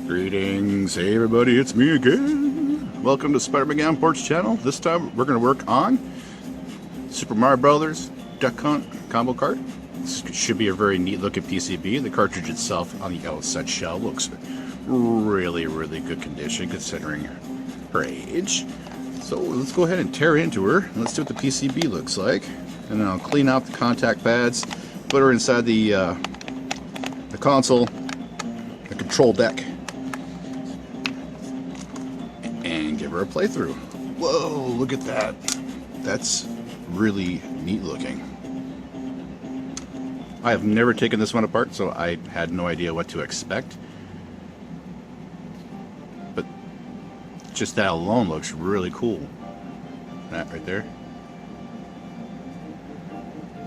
Greetings, hey everybody, it's me again. Welcome to Spider-Man Porch channel. This time we're going to work on Super Mario Brothers Duck Hunt combo card. This should be a very neat looking PCB. The cartridge itself on the outside shell looks really good condition considering her age. So let's go ahead and tear into her. Let's see what the PCB looks like. And then I'll clean out the contact pads, put her inside the console, the control deck, and give her a playthrough. Whoa, look at that. That's really neat looking. I have never taken this one apart, so I had no idea what to expect. But just that alone looks really cool. That right there.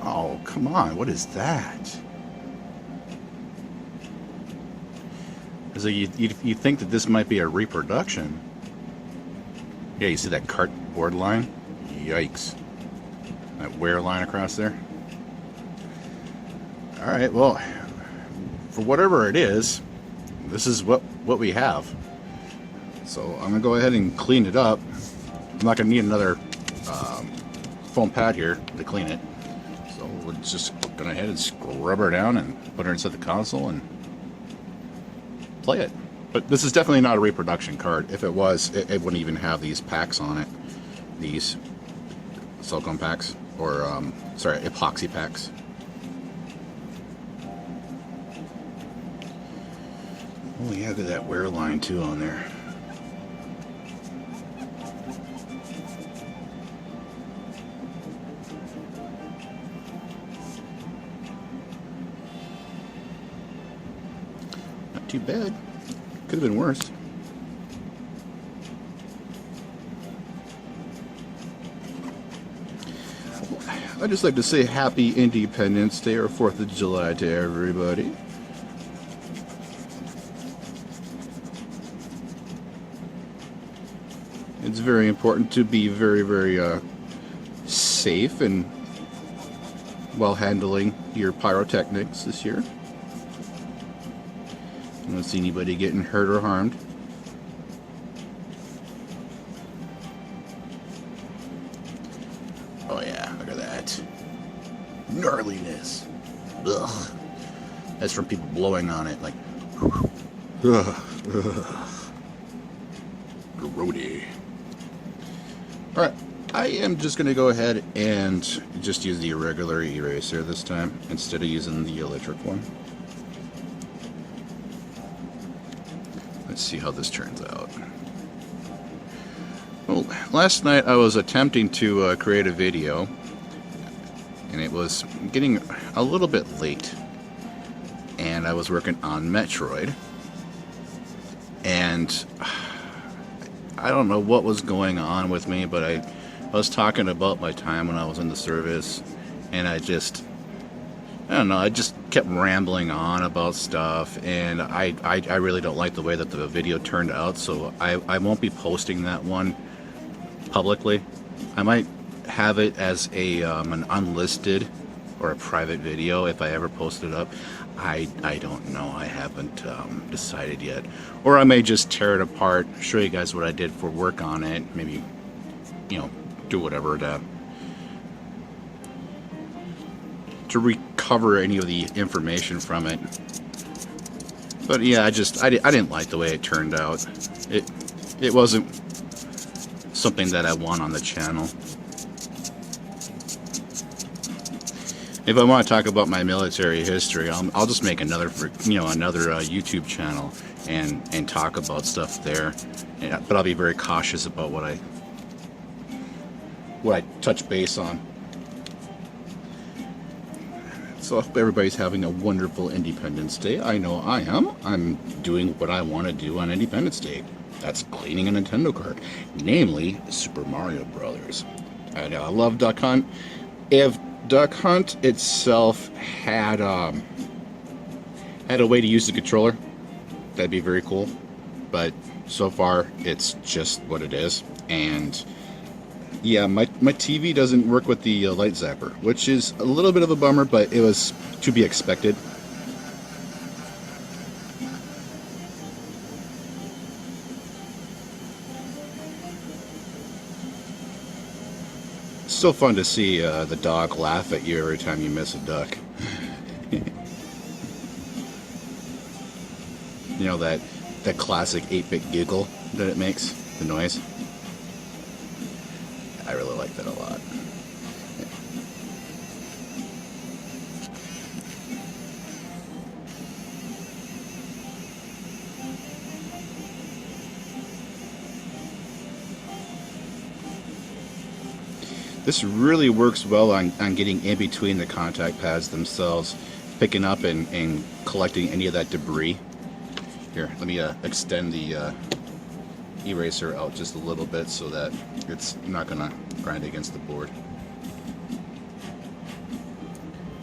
Oh, come on, what is that? So you think that this might be a reproduction. Yeah, you see that cardboard line? Yikes. That wear line across there. Alright, well, for whatever it is, this is what we have. So I'm going to go ahead and clean it up. I'm not going to need another foam pad here to clean it. So we're just going ahead and scrub her down and put her inside the console and play it. But this is definitely not a reproduction card. If it was, it wouldn't even have these packs on it. These silicone packs, or sorry, epoxy packs. Oh yeah, look at that wear line too on there. Not too bad. Could have been worse. I'd just like to say Happy Independence Day or 4th of July to everybody. It's very important to be very safe and while handling your pyrotechnics this year. I don't see anybody getting hurt or harmed. Oh yeah, look at that. Gnarliness. Ugh. That's from people blowing on it like grody. Alright, I am just going to go ahead and just use the irregular eraser this time instead of using the electric one. Let's see how this turns out. Well, last night I was attempting to create a video, and it was getting a little bit late, and I was working on Metroid, and I don't know what was going on with me, but I was talking about my time when I was in the service, and I don't know, I just kept rambling on about stuff, and I really don't like the way that the video turned out, so I won't be posting that one publicly. I might have it as an unlisted or a private video if I ever post it up. I don't know. I haven't decided yet. Or I may just tear it apart, show you guys what I did for work on it, maybe, you know, do whatever to recover any of the information from it. But yeah, I didn't like the way it turned out. It wasn't something that I want on the channel. If I want to talk about my military history, I'll just make another YouTube channel and talk about stuff there. But I'll be very cautious about what I touch base on. So if everybody's having a wonderful Independence Day, I know I am. I'm doing what I want to do on Independence Day. That's cleaning a Nintendo card, namely Super Mario Brothers. I love Duck Hunt. If Duck Hunt itself had a way to use the controller, that'd be very cool. But so far, it's just what it is. And yeah, my TV doesn't work with the light zapper, which is a little bit of a bummer, but it was to be expected. so fun to see the dog laugh at you every time you miss a duck. You know that classic 8-bit giggle that it makes, the noise. I really like that a lot. This really works well on getting in between the contact pads themselves, picking up and collecting any of that debris. Here, let me extend the eraser out just a little bit so that it's not going to grind against the board.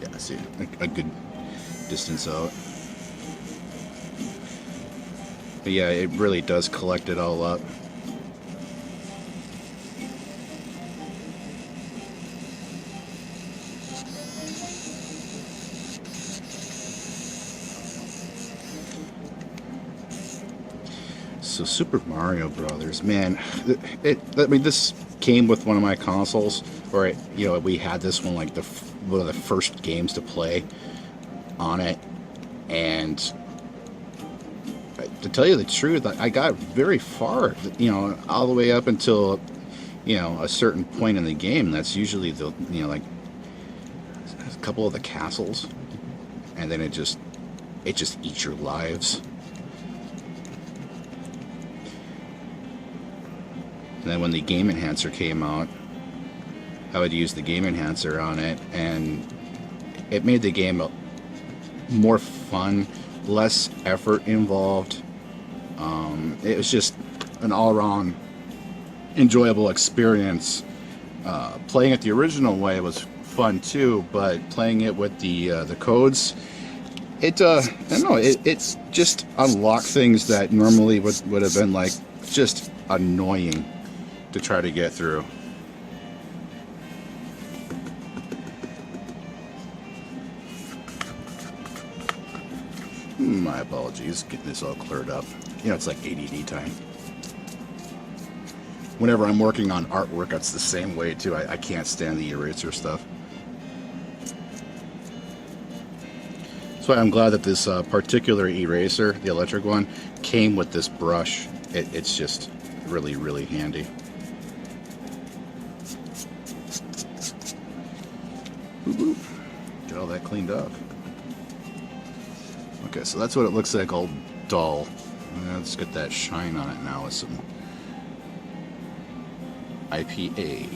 Yeah, I see a good distance out. But yeah, it really does collect it all up. So Super Mario Brothers, man, I mean, this came with one of my consoles, or you know, we had this one like one of the first games to play on it, and to tell you the truth, I got very far, you know, all the way up until, you know, a certain point in the game. That's usually the, you know, like a couple of the castles, and then it just eats your lives. And then when the Game Enhancer came out, I would use the Game Enhancer on it, and it made the game more fun, less effort involved. It was just an all-around enjoyable experience. Playing it the original way was fun too, but playing it with the codes, I don't know, it's just unlocked things that normally would have been like just annoying to try to get through. My apologies, getting this all cleared up. You know, it's like ADD time. Whenever I'm working on artwork, it's the same way too. I can't stand the eraser stuff. So I'm glad that this particular eraser, the electric one, came with this brush. It's just really, really handy. Get all that cleaned up. Okay, so that's what it looks like, all dull. Let's get that shine on it now with some IPA.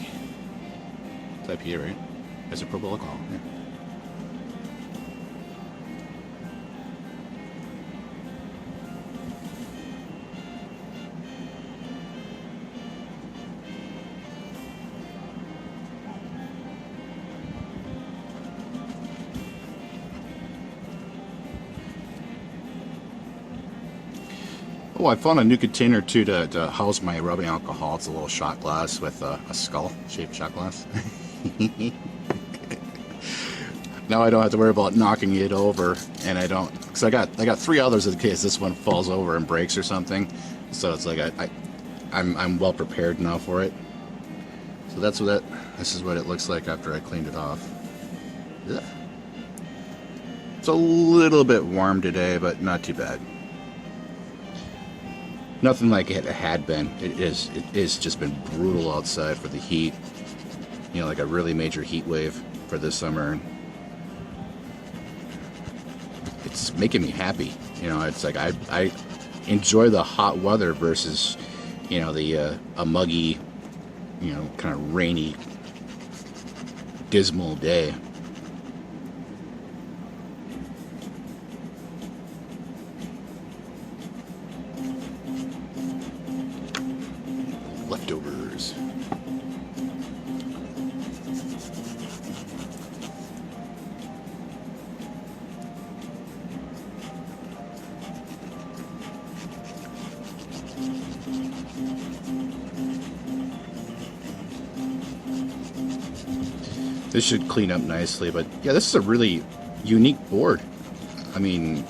It's IPA, right? Isopropyl alcohol. Yeah. Oh, I found a new container too to house my rubbing alcohol. It's a little shot glass with a skull-shaped shot glass. Now I don't have to worry about knocking it over, and I don't, because I got 3 others in case this one falls over and breaks or something. So it's like I'm well prepared now for it. So this is what it looks like after I cleaned it off. Ugh. It's a little bit warm today, but not too bad. Nothing like it had been. It is just been brutal outside for the heat. You know, like a really major heat wave for this summer. It's making me happy. You know, it's like I enjoy the hot weather versus, you know, a muggy, you know, kind of rainy, dismal day. Leftovers. This should clean up nicely, but yeah, this is a really unique board. I mean,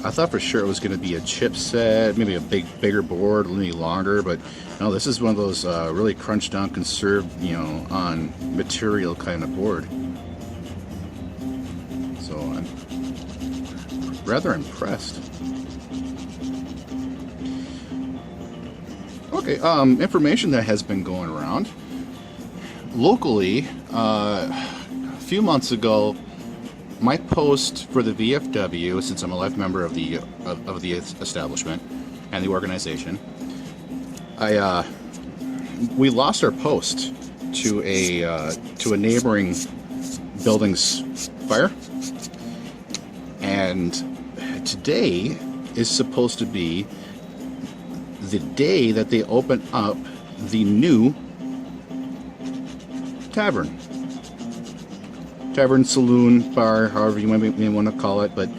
I thought for sure it was going to be a chipset, maybe a bigger board, a little longer, but no, this is one of those really crunched down, conserved, you know, on material kind of board. So I'm rather impressed. Okay, information that has been going around locally. A few months ago, my post for the VFW, since I'm a life member of the establishment and the organization, we lost our post to a neighboring building's fire, and today is supposed to be the day that they open up the new tavern, saloon, bar, however you may want to call it. But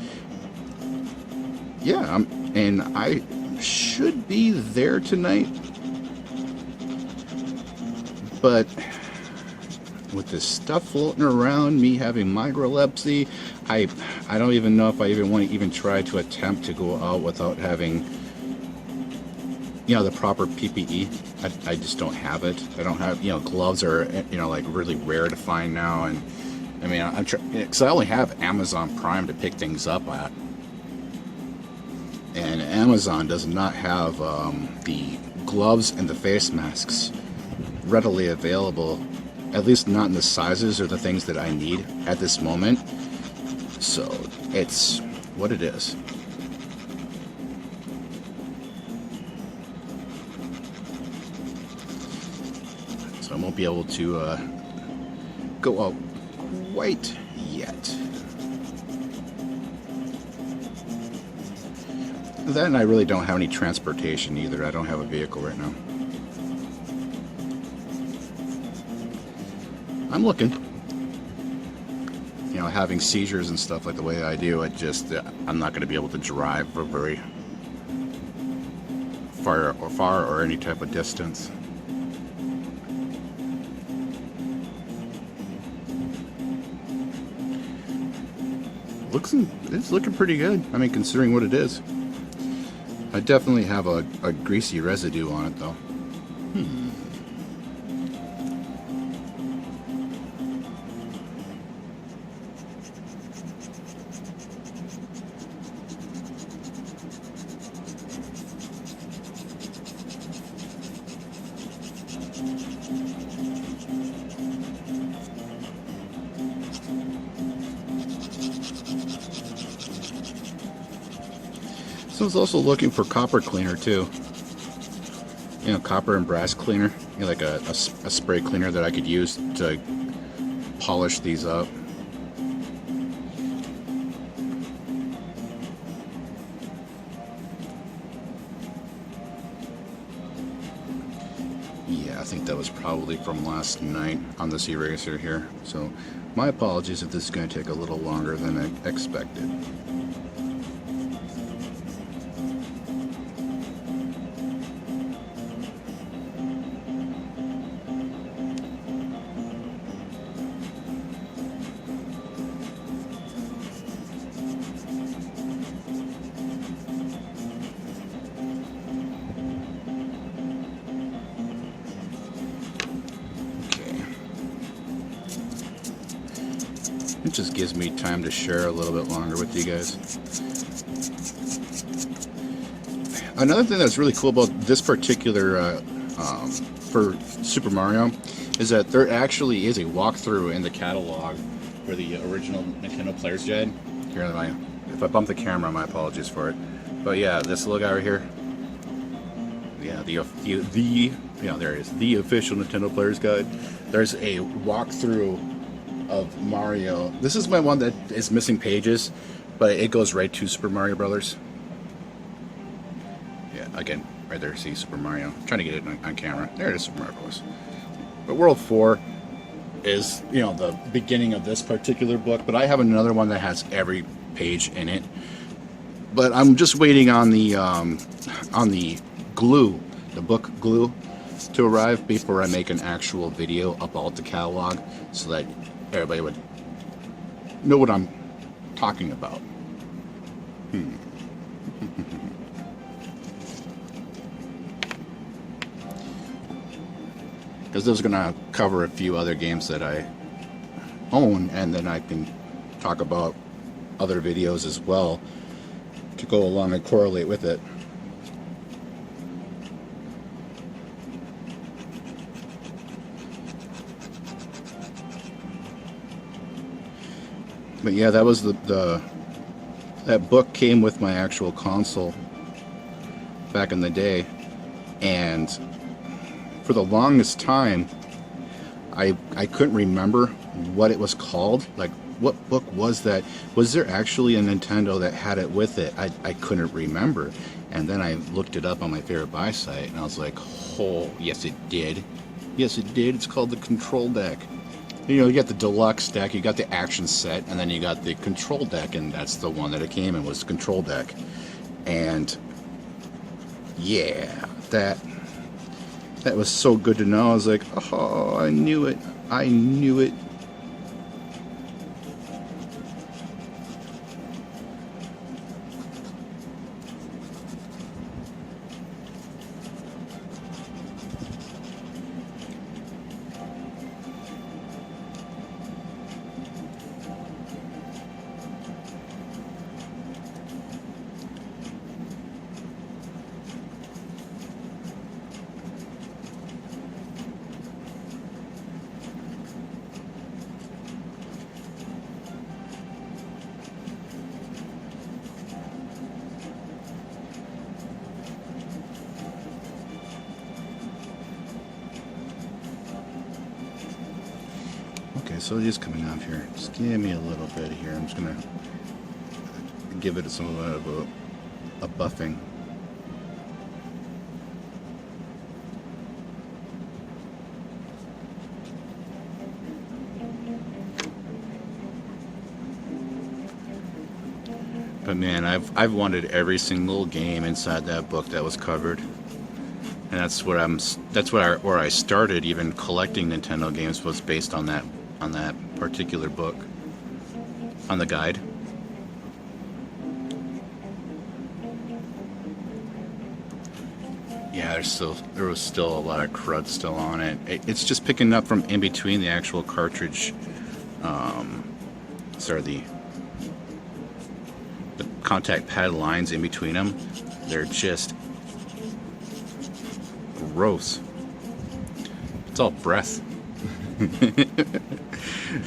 yeah, and I should be there tonight, but with this stuff floating around, me having microlepsy, I don't even know if I even want to even try to attempt to go out without having, you know, the proper PPE. I just don't have it. I don't have, you know, gloves are, you know, like really rare to find now. And I mean, I'm trying, because I only have Amazon Prime to pick things up at, and Amazon does not have the gloves and the face masks readily available, at least not in the sizes or the things that I need at this moment. So it's what it is. So I won't be able to go out quite yet. Then I really don't have any transportation either. I don't have a vehicle right now. I'm looking. You know, having seizures and stuff like the way I do, I'm not going to be able to drive for very far or any type of distance. It's looking pretty good. I mean, considering what it is. I definitely have a greasy residue on it, though. So I was also looking for copper cleaner too. You know, copper and brass cleaner. You know, like a spray cleaner that I could use to polish these up. Yeah, I think that was probably from last night on this eraser here. So my apologies if this is going to take a little longer than I expected. It just gives me time to share a little bit longer with you guys. Another thing that's really cool about this particular for Super Mario is that there actually is a walkthrough in the catalog for the original Nintendo Player's Guide. Here, if I bump the camera, my apologies for it. But yeah, this little guy right here. Yeah, there it is. The official Nintendo Player's Guide. There's a walkthrough of Mario. This is my one that is missing pages, but it goes right to Super Mario Brothers. Yeah, again, right there. See Super Mario. I'm trying to get it on camera. There it is, Super Mario Bros. But World 4 is, you know, the beginning of this particular book. But I have another one that has every page in it. But I'm just waiting on the glue, the book glue, to arrive before I make an actual video about the catalog, so that everybody would know what I'm talking about. Because this is going to cover a few other games that I own, and then I can talk about other videos as well to go along and correlate with it. But yeah, that was that book came with my actual console back in the day, and for the longest time I couldn't remember what it was called. Like, what book was that? Was there actually a Nintendo that had it with it? I couldn't remember. And then I looked it up on my favorite buy site, and I was like, oh, yes it did. Yes it did. It's called the Control Deck. You know, you got the deluxe deck, you got the action set, and then you got the Control Deck, and that's the one that it came in, was Control Deck. And yeah, that was so good to know. I was like, oh, I knew it. I knew it. Okay, so it is coming off here. Just give me a little bit here. I'm just gonna give it some of a buffing. But man, I've wanted every single game inside that book that was covered. And where I started even collecting Nintendo games, was based on that particular book, on the guide. Yeah, there was still a lot of crud still on it. It's just picking up from in between the actual cartridge. The contact pad lines in between them. They're just gross. It's all breath.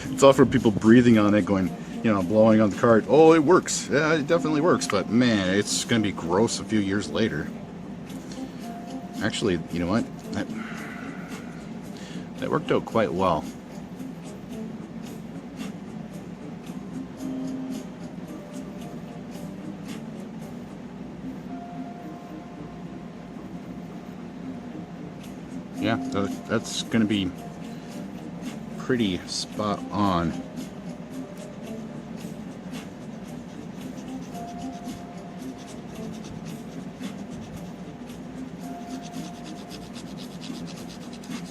It's all for people breathing on it, going, you know, blowing on the cart. Oh, it works. Yeah, it definitely works. But man, it's going to be gross a few years later. Actually, you know what? That worked out quite well. Yeah, that's going to be pretty spot on.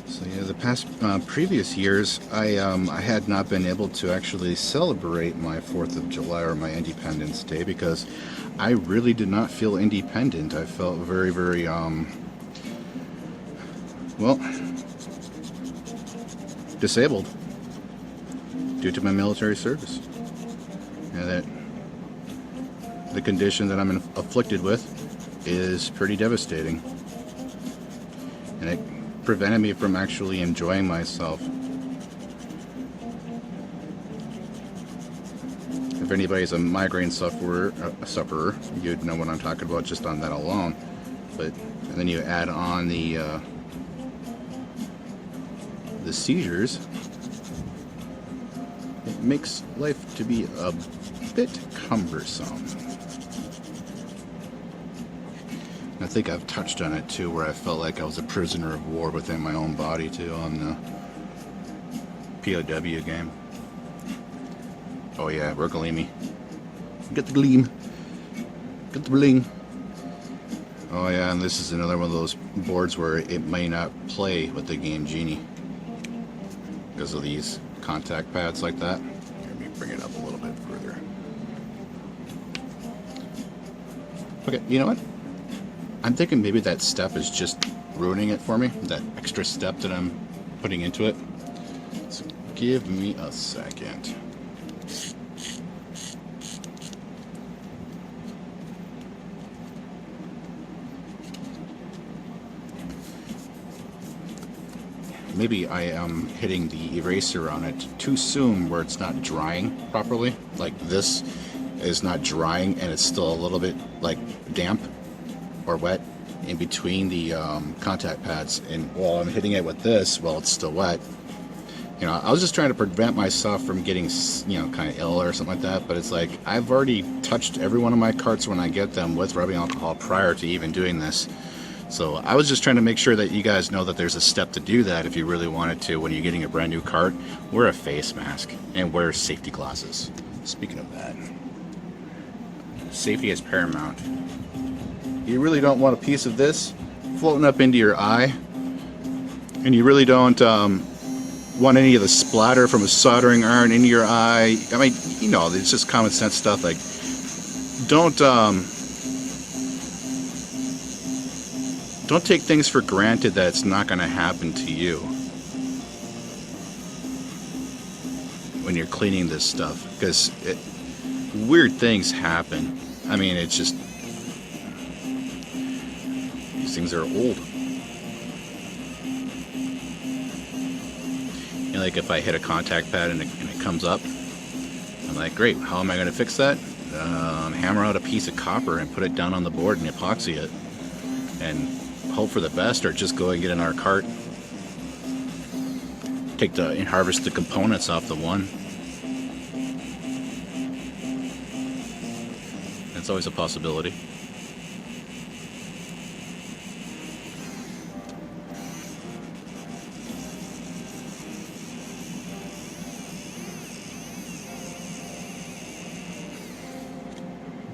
So yeah, the past previous years, I had not been able to actually celebrate my 4th of July or my Independence Day, because I really did not feel independent. I felt very, very well, disabled due to my military service. And that the condition that I'm afflicted with is pretty devastating. And it prevented me from actually enjoying myself. If anybody's a migraine sufferer, you'd know what I'm talking about just on that alone. But and then you add on the seizures, it makes life to be a bit cumbersome. I think I've touched on it too, where I felt like I was a prisoner of war within my own body too, on the P.O.W. game. Oh yeah, we're gleamy. Get the gleam. Get the bling. Oh yeah, and this is another one of those boards where it may not play with the Game Genie because of these contact pads like that. Let me bring it up a little bit further. Okay, you know what? I'm thinking maybe that step is just ruining it for me. That extra step that I'm putting into it. So give me a second. Maybe I am hitting the eraser on it too soon where it's not drying properly. Like this is not drying and it's still a little bit like damp or wet in between the contact pads. And while I'm hitting it with this, while it's still wet, you know, I was just trying to prevent myself from getting, you know, kind of ill or something like that. But it's like I've already touched every one of my carts when I get them with rubbing alcohol prior to even doing this. So I was just trying to make sure that you guys know that there's a step to do that if you really wanted to. When you're getting a brand new cart, wear a face mask and wear safety glasses. Speaking of that, safety is paramount. You really don't want a piece of this floating up into your eye, and you really don't want any of the splatter from a soldering iron into your eye. I mean, you know, it's just common sense stuff. Like, don't take things for granted that it's not going to happen to you when you're cleaning this stuff, because weird things happen. I mean, it's just, these things are old. You know, like if I hit a contact pad and it comes up, I'm like, great, how am I going to fix that? Hammer out a piece of copper and put it down on the board and epoxy it and hope for the best, or just go and get in our cart, and harvest the components off the one. That's always a possibility.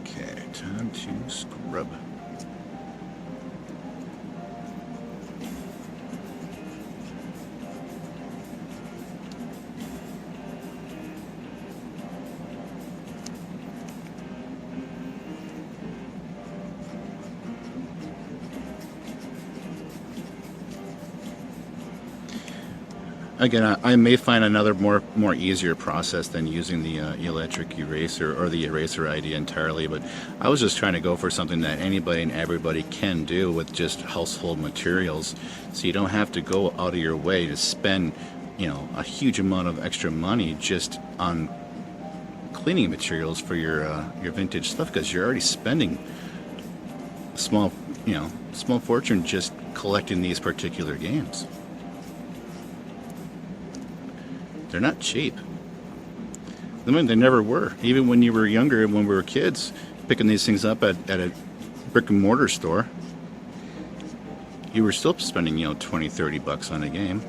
Okay, time to scrub. Again, I may find another more easier process than using the electric eraser or the eraser idea entirely, but I was just trying to go for something that anybody and everybody can do with just household materials, so you don't have to go out of your way to spend, you know, a huge amount of extra money just on cleaning materials for your vintage stuff, because you're already spending a small fortune just collecting these particular games. They're not cheap. I mean, they never were. Even when you were younger, when we were kids, picking these things up at a brick and mortar store, you were still spending, you know, 20, 30 bucks on a game.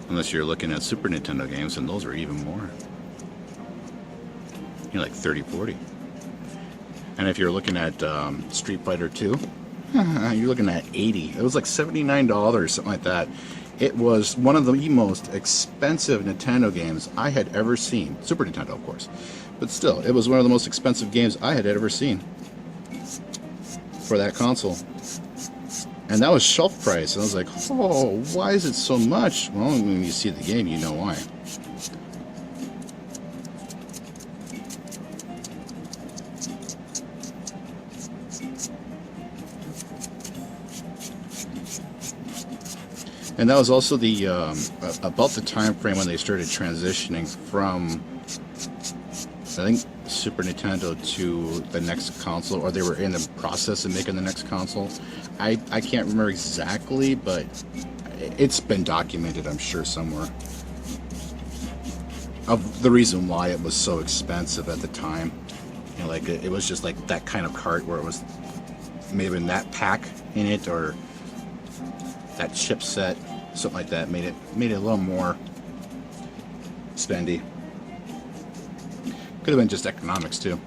Unless you're looking at Super Nintendo games, and those are even more. You're like 30, 40. And if you're looking at Street Fighter 2, you're looking at 80. It was like $79, something like that. It was one of the most expensive Nintendo games I had ever seen. Super Nintendo, of course. But still, it was one of the most expensive games I had ever seen for that console. And that was shelf price. And I was like, oh, why is it so much? Well, when you see the game, you know why. And that was also the about the time frame when they started transitioning from, I think, Super Nintendo to the next console, or they were in the process of making the next console. I can't remember exactly, but it's been documented, I'm sure, somewhere, of the reason why it was so expensive at the time. You know, like it was just like that kind of cart where it was maybe that pack in it, or that chipset, something like that, made it a little more spendy. Could have been just economics too.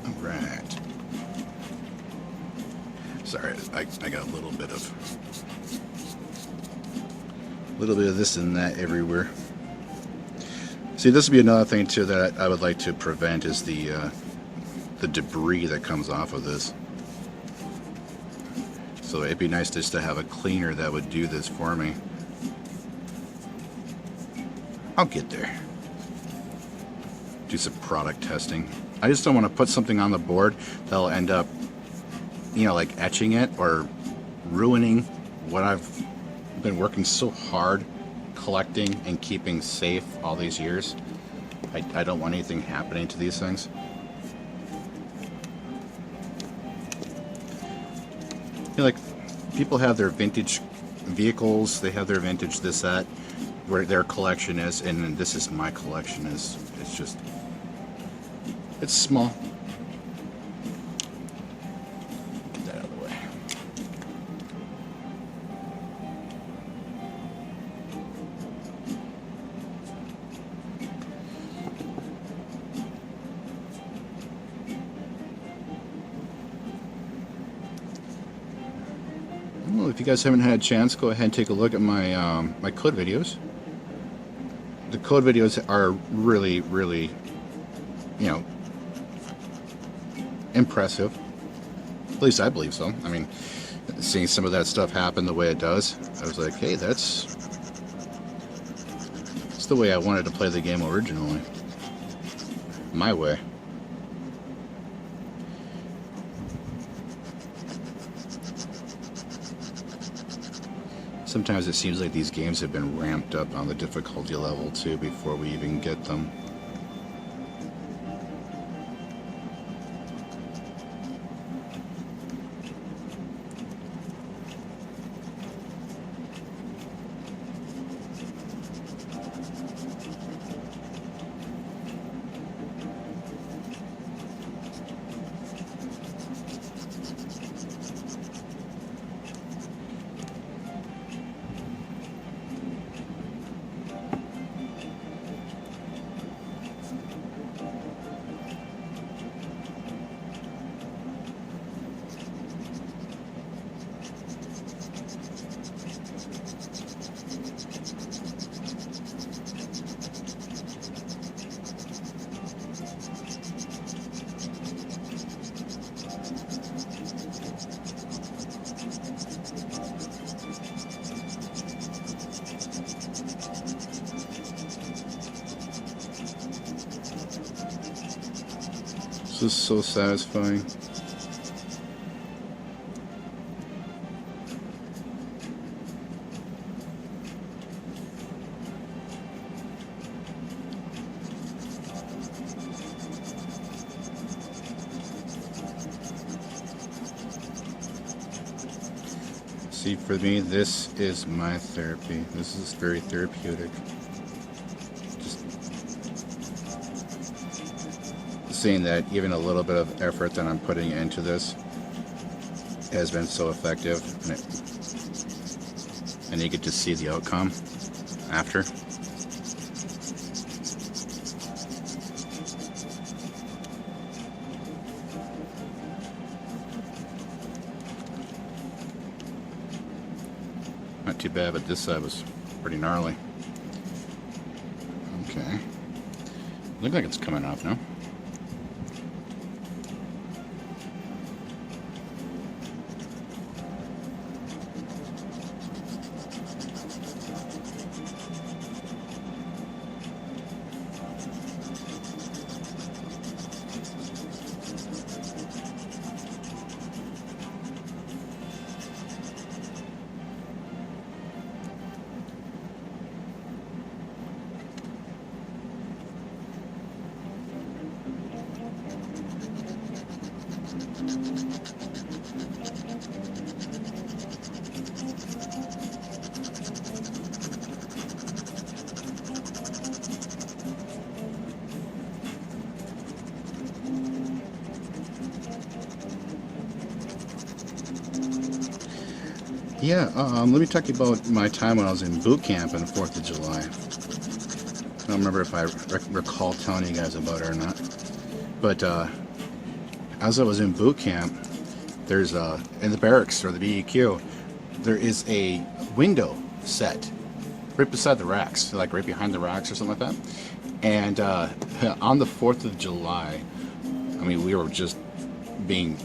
All right. Sorry, I got a little bit of this and that everywhere. See, this would be another thing too that I would like to prevent is the debris that comes off of this. So it'd be nice just to have a cleaner that would do this for me. I'll get there. Do some product testing. I just don't want to put something on the board that'll end up, you know, like etching it or ruining what I've been working so hard collecting and keeping safe all these years. I don't want anything happening to these things. You know, like people have their vintage vehicles, they have their vintage this, that, where their collection is, and this is my collection. It's just, it's small. Get that out of the way. Well, if you guys haven't had a chance, go ahead and take a look at my my code videos. The code videos are really, really, you know, impressive. At least I believe so. I mean, seeing some of that stuff happen the way it does, I was like, hey, that's the way I wanted to play the game originally. My way. Sometimes it seems like these games have been ramped up on the difficulty level too before we even get them. This is so satisfying. See, for me, this is my therapy. This is very therapeutic. Seeing that even a little bit of effort that I'm putting into this has been so effective, and you get to see the outcome after. Not too bad, but this side was pretty gnarly. Okay. Looks like it's coming off now. Yeah, let me talk to you about my time when I was in boot camp on the 4th of July. I don't remember if I recall telling you guys about it or not. But as I was in boot camp, there's in the barracks or the BEQ, there is a window set right beside the racks, like right behind the racks or something like that. And on the 4th of July, I mean, we were just being,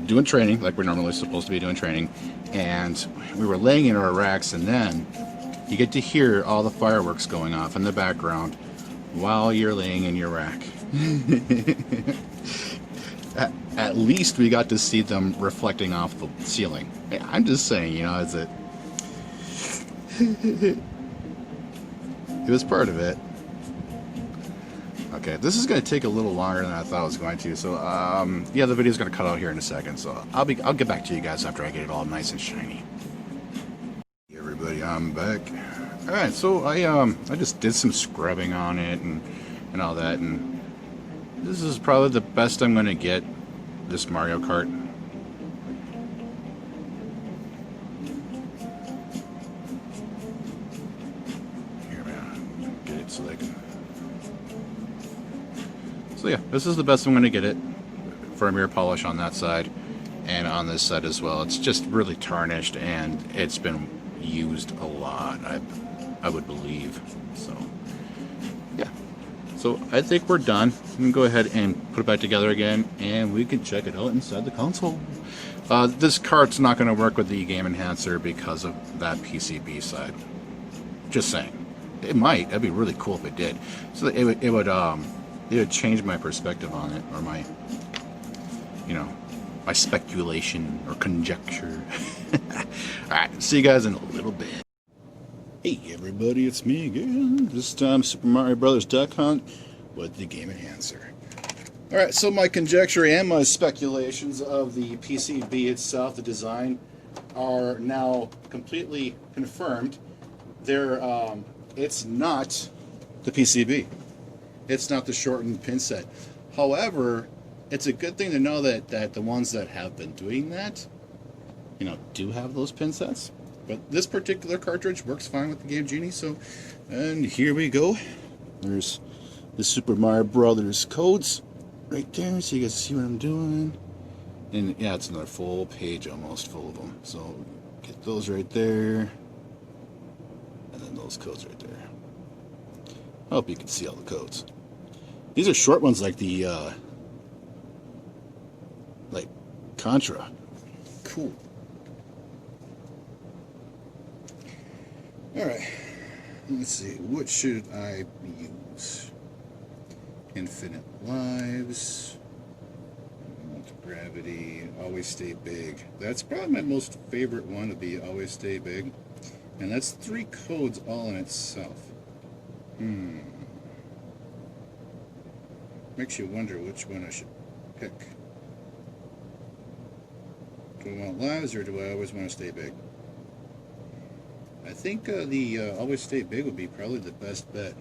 doing training like we're normally supposed to be doing training, and we were laying in our racks, and then you get to hear all the fireworks going off in the background while you're laying in your rack. At least we got to see them reflecting off the ceiling. I'm just saying, it was part of it. Okay, this is going to take a little longer than I thought it was going to. So, yeah, the video's going to cut out here in a second. So I'll get back to you guys after I get it all nice and shiny. Hey everybody, I'm back. All right, so I just did some scrubbing on it and all that, and this is probably the best I'm going to get this Mario Kart. Here, man, get it so they can. So yeah, this is the best I'm going to get it for a mirror polish on that side, and on this side as well. It's just really tarnished, and it's been used a lot, I would believe. So yeah, so I think we're done. We can go ahead and put it back together again, and we can check it out inside the console. This cart's not going to work with the game enhancer because of that PCB side. Just saying. It might. That'd be really cool if it did. So it would change my perspective on it, or my, my speculation or conjecture. Alright, see you guys in a little bit. Hey everybody, it's me again. This time Super Mario Brothers Duck Hunt with the Game Enhancer. Alright, so my conjecture and my speculations of the PCB itself, the design, are now completely confirmed. It's not the PCB. It's not the shortened pin set. However, it's a good thing to know that the ones that have been doing that, do have those pin sets. But this particular cartridge works fine with the Game Genie. So, and here we go. There's the Super Mario Brothers codes right there, so you guys see what I'm doing. And yeah, it's another full page, almost full of them. So get those right there, and then those codes right there. I hope you can see all the codes. These are short ones, like the like Contra. Cool. Alright, let's see, what should I use? Infinite Lives, Gravity, Always Stay Big. That's probably my most favorite one, to be Always Stay Big. And that's 3 codes all in itself. Makes you wonder which one I should pick. Do I want lives, or do I always want to stay big? I think the Always Stay Big would be probably the best bet.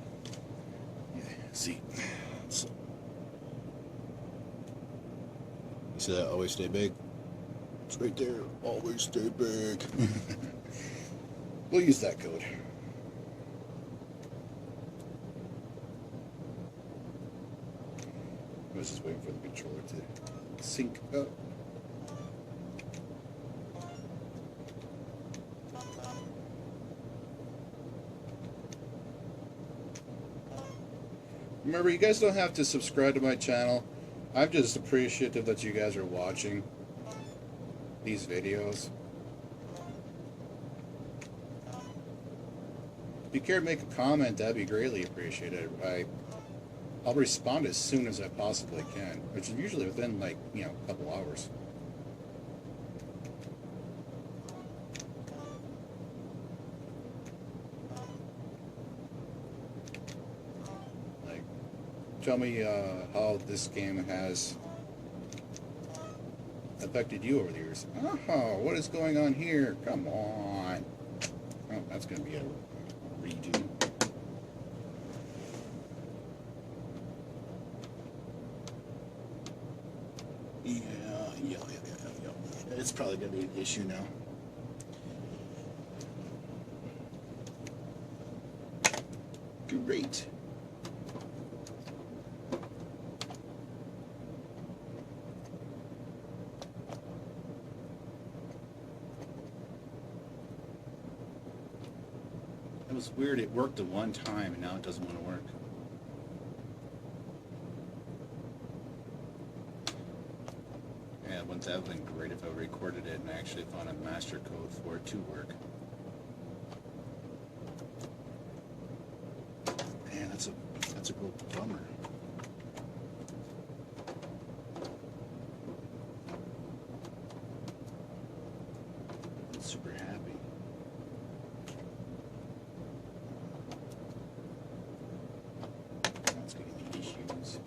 Yeah, see. So, you see that? Always Stay Big? It's right there. Always Stay Big. We'll use that code. I was just waiting for the controller to sync up. Remember, you guys don't have to subscribe to my channel. I'm just appreciative that you guys are watching these videos. If you care to make a comment, that'd be greatly appreciated. I'll respond as soon as I possibly can, which is usually within, like, a couple hours. Like, tell me how this game has affected you over the years. Oh, what is going on here? Come on. Oh, that's going to be a redo. Yeah. It's probably going to be an issue now. Great. was weird. It worked the one time, and now it doesn't want to work. Yeah, wouldn't that have been great if I recorded it and I actually found a master code for it to work. Man, that's a real bummer. I'm super happy. That's giving me issues.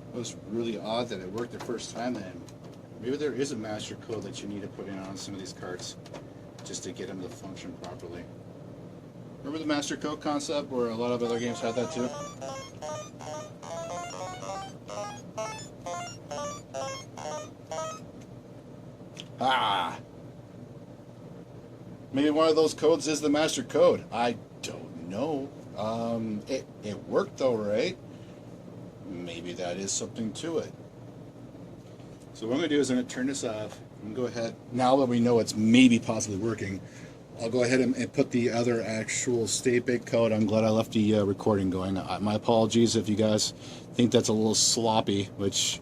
It was really odd that it worked the first time then. Maybe there is a master code that you need to put in on some of these carts just to get them to function properly. Remember the master code concept where a lot of other games had that too? Ah! Maybe one of those codes is the master code. I don't know. It worked though, right? Maybe that is something to it. So what I'm going to do is I'm going to turn this off. I'm going to go ahead, now that we know it's maybe possibly working, I'll go ahead and put the other actual state bit code. I'm glad I left the recording going. My apologies if you guys think that's a little sloppy, which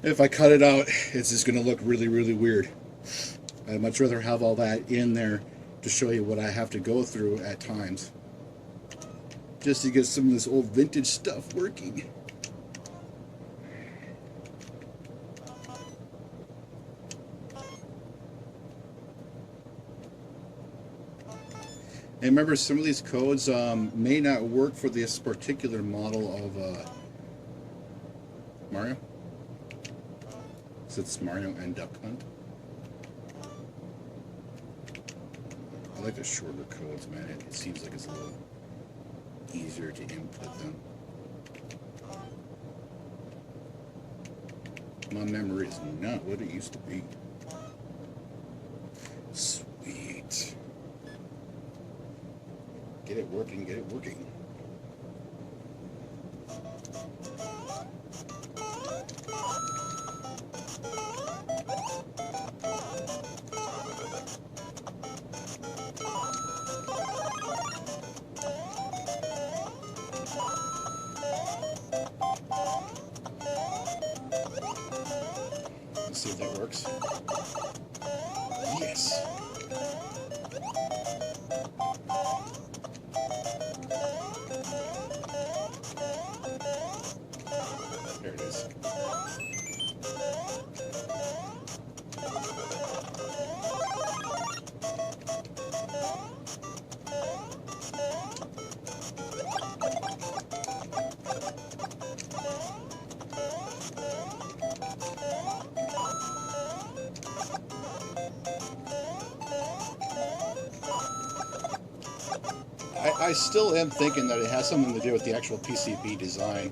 if I cut it out, it's just going to look really, really weird. I'd much rather have all that in there to show you what I have to go through at times, just to get some of this old vintage stuff working. And remember, some of these codes may not work for this particular model of Mario. So it's Mario and Duck Hunt. I like the shorter codes, man. It seems like it's a little easier to input them. My memory is not what it used to be. Sweet. Get it working, get it working. Let's see if that works. Yes. There it is. I still am thinking that it has something to do with the actual PCB design.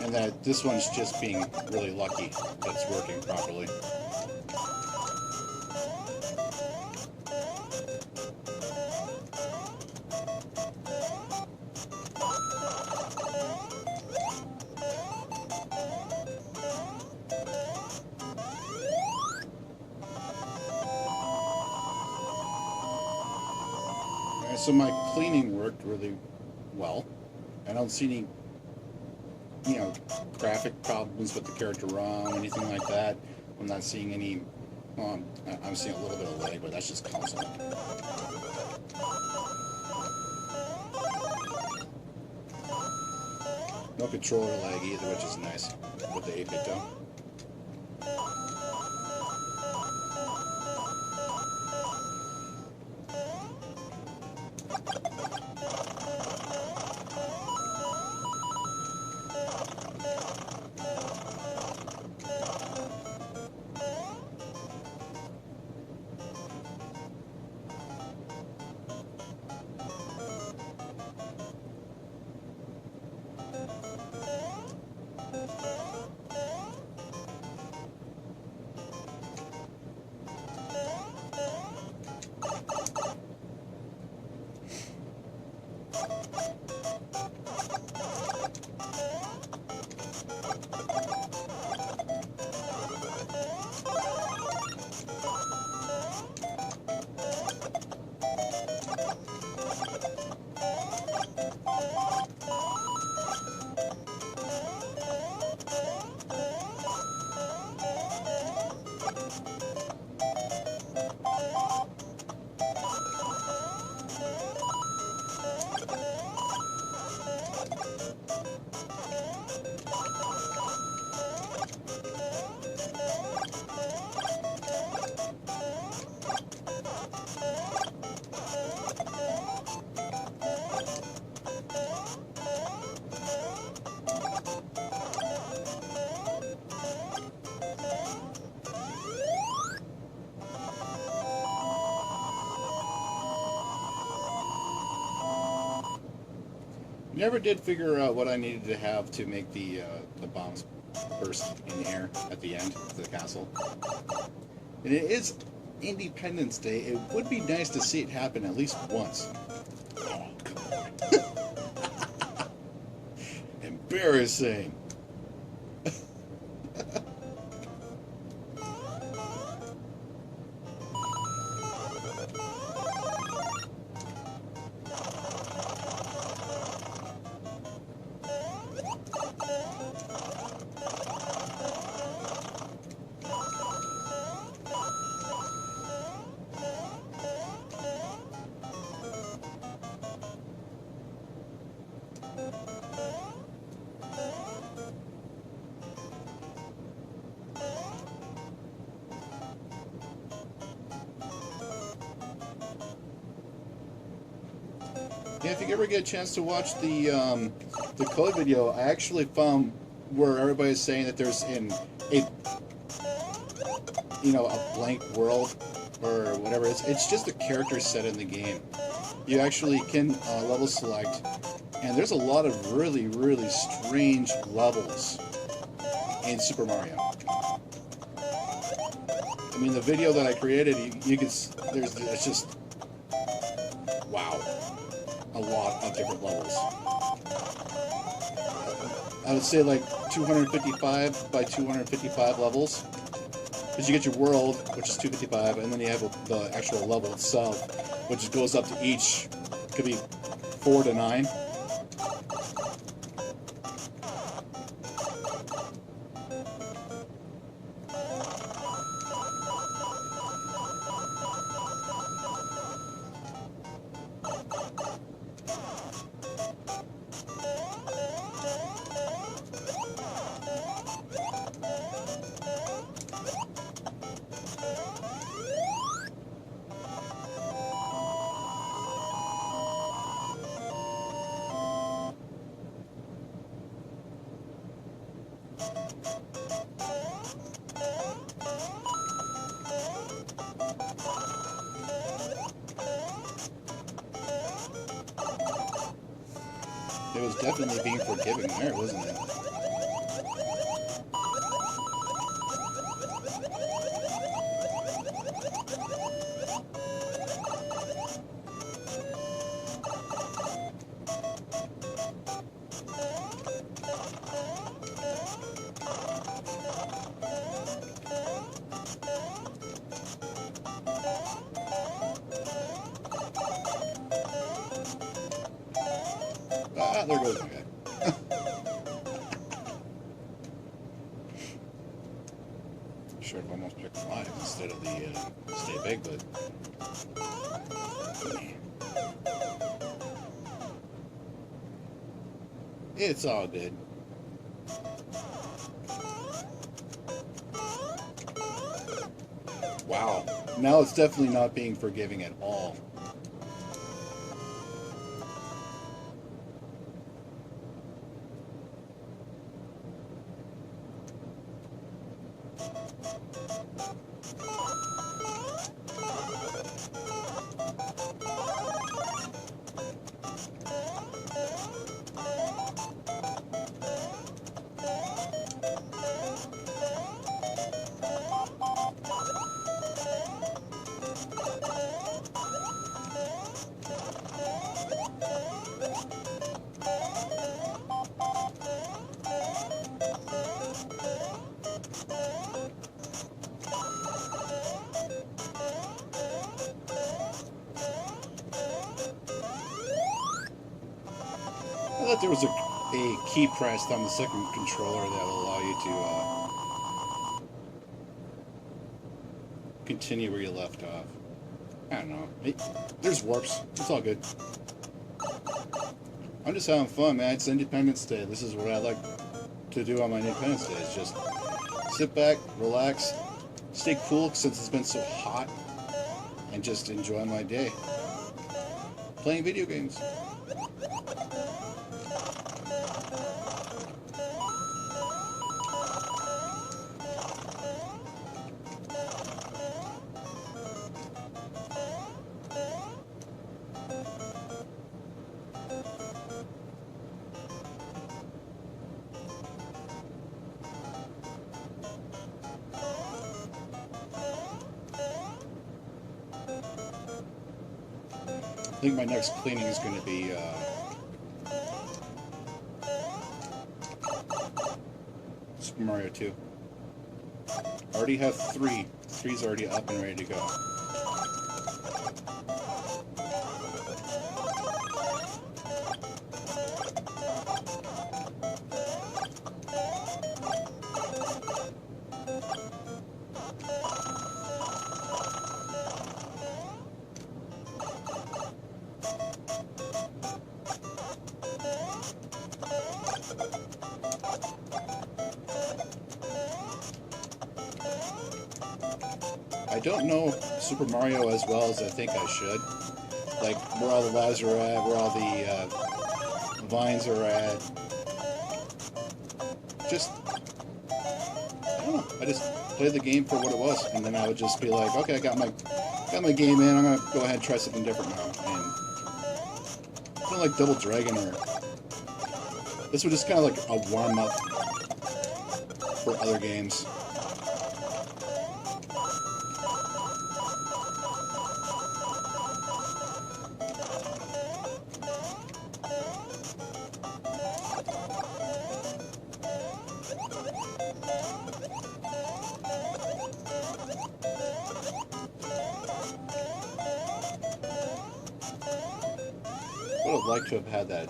And that this one's just being really lucky that it's working properly. So my cleaning worked really well. I don't see any, graphic problems with the character ROM, anything like that. I'm not seeing any. Well, I'm seeing a little bit of lag, but that's just console. No controller lag either, which is nice with the 8-bit though. Never did figure out what I needed to have to make the bombs burst in the air at the end of the castle. And it is Independence Day. It would be nice to see it happen at least once. Oh, come on. Embarrassing. Yeah, if you ever get a chance to watch the code video, I actually found where everybody's saying that there's a a blank world or whatever. It's just a character set in the game. You actually can level select, and there's a lot of really strange levels in Super Mario. I mean, the video that I created, you can it's just wow. A lot of different levels. I would say like 255 by 255 levels. Because you get your world, which is 255, and then you have the actual level itself, which goes up to each, could be 4 to 9. It was definitely being forgiving there, wasn't it? Ah, there goes my guy. Should have almost picked 5 instead of the stay big, but it's all good. Wow. Now it's definitely not being forgiving at all. I thought there was a key pressed on the second controller that will allow you to continue where you left off. I don't know. There's warps. It's all good. I'm just having fun, man. It's Independence Day. This is what I like to do on my Independence Day. Is just sit back, relax, stay cool since it's been so hot, and just enjoy my day. Playing video games. I think my next cleaning is going to be Super Mario 2. I already have 3. 3's already up and ready to go. I don't know Super Mario as well as I think I should. Like, where all the lives are at, where all the vines are at. Just, I don't know. I just played the game for what it was, and then I would just be like, okay, I got my game in. I'm gonna go ahead and try something different now. And something like Double Dragon, or this was just kind of like a warm up for other games. Would have liked to have had that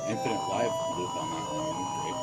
infinite live loop on that one. Great.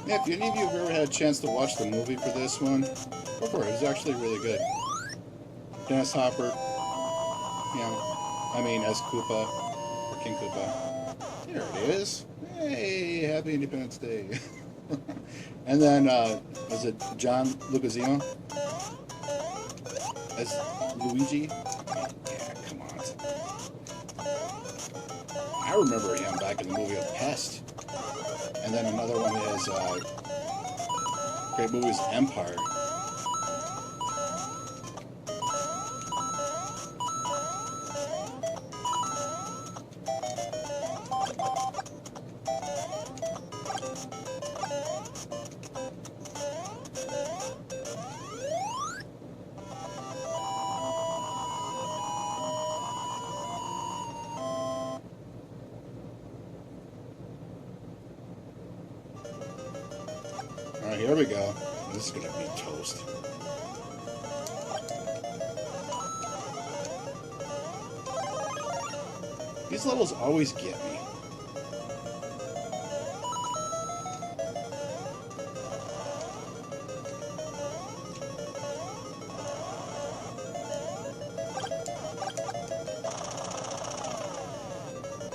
Yeah, if any of you have ever had a chance to watch the movie for this one, go for it. It was actually really good. Dennis Hopper, as Koopa, or King Koopa. There it is. Hey, happy Independence Day. And then, was it John Leguizamo as Luigi? Yeah, come on. I remember him back in the movie of Pest. And then another one is great movies, Empire. Alright, here we go. This is gonna be toast. These levels always get me.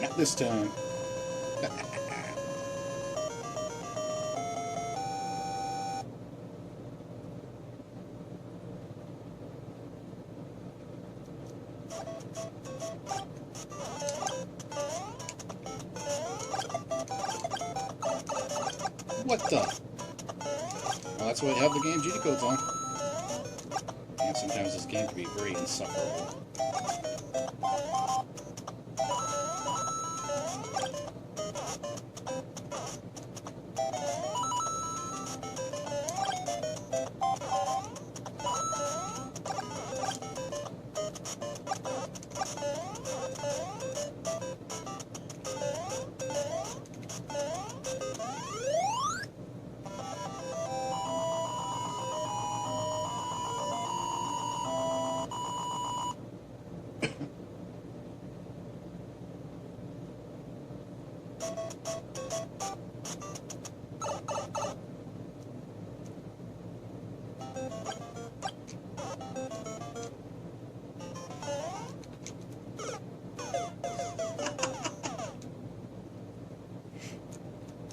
Not this time. What the? Well, that's why I have the game GD codes on. And sometimes this game can be very insufferable.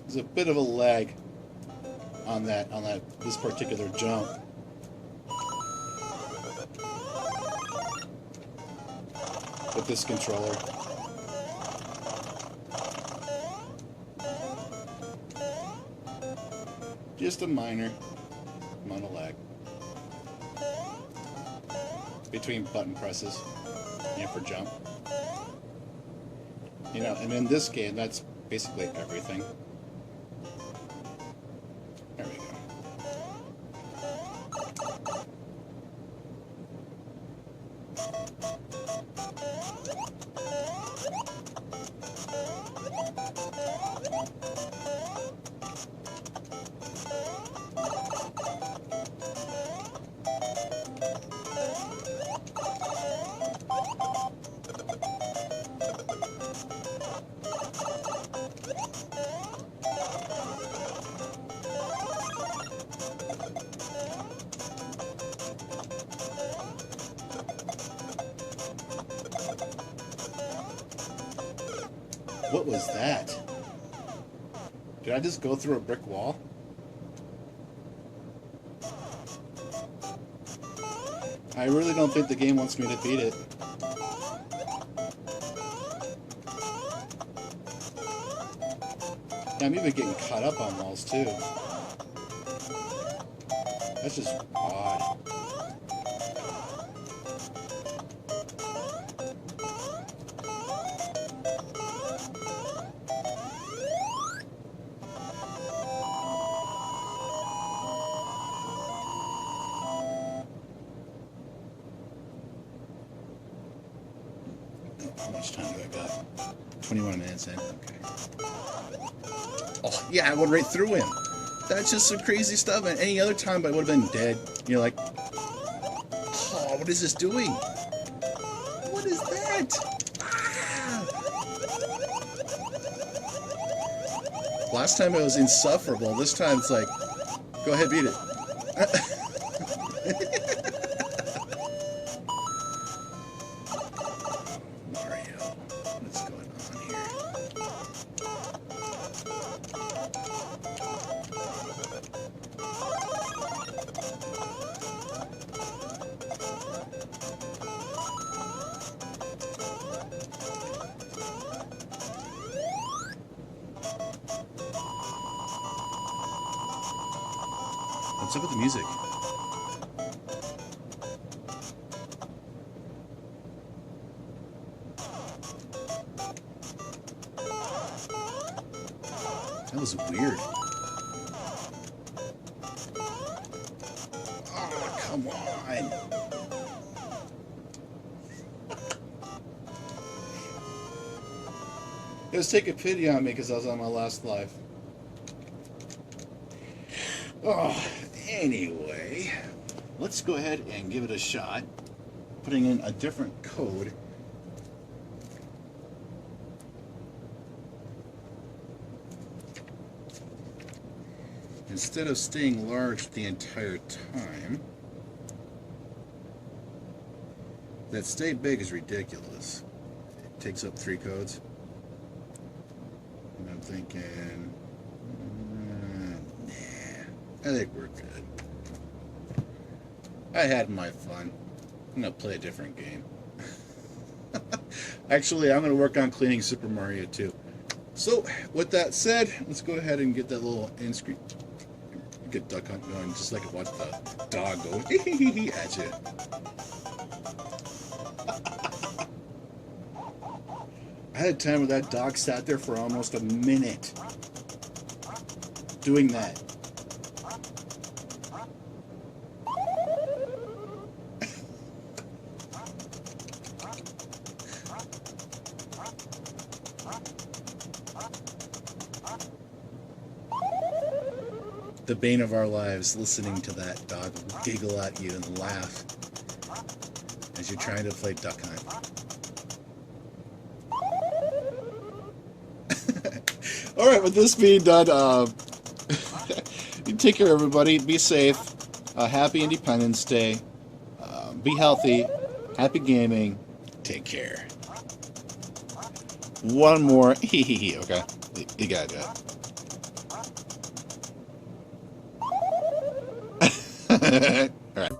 There's a bit of a lag on this particular jump. With this controller. Just a minor amount of lag between button presses, you know, for jump. You know, and in this game, that's basically everything. There we go. What was that? Did I just go through a brick wall? I really don't think the game wants me to beat it. Yeah, I'm even getting caught up on walls too. That's just odd. How much time do I got? 21 minutes in. Okay. Oh, yeah, I went right through him. That's just some crazy stuff. And any other time, I would have been dead. You're like, oh, what is this doing? What is that? Ah! Last time it was insufferable. This time it's like, go ahead, beat it. What's going on here? What's up with the music? That was weird. Oh, come on. It was taking pity on me because I was on my last life. Oh, anyway, let's go ahead and give it a shot. Putting in a different code. Instead of staying large the entire time, that stay big is ridiculous. It takes up 3 codes. And I'm thinking, nah, I think we're good. I had my fun. I'm going to play a different game. Actually, I'm going to work on cleaning Super Mario too. So, with that said, let's go ahead and get that little end screen. Get duck hunt going, just like watch the dog go at you. I had a time where that dog sat there for almost a minute doing that. The bane of our lives, listening to that dog giggle at you and laugh as you're trying to play duck hunt. All right, with this being done, you take care, everybody. Be safe. Happy Independence Day. Be healthy. Happy gaming. Take care. One more. Okay. You got it. All right.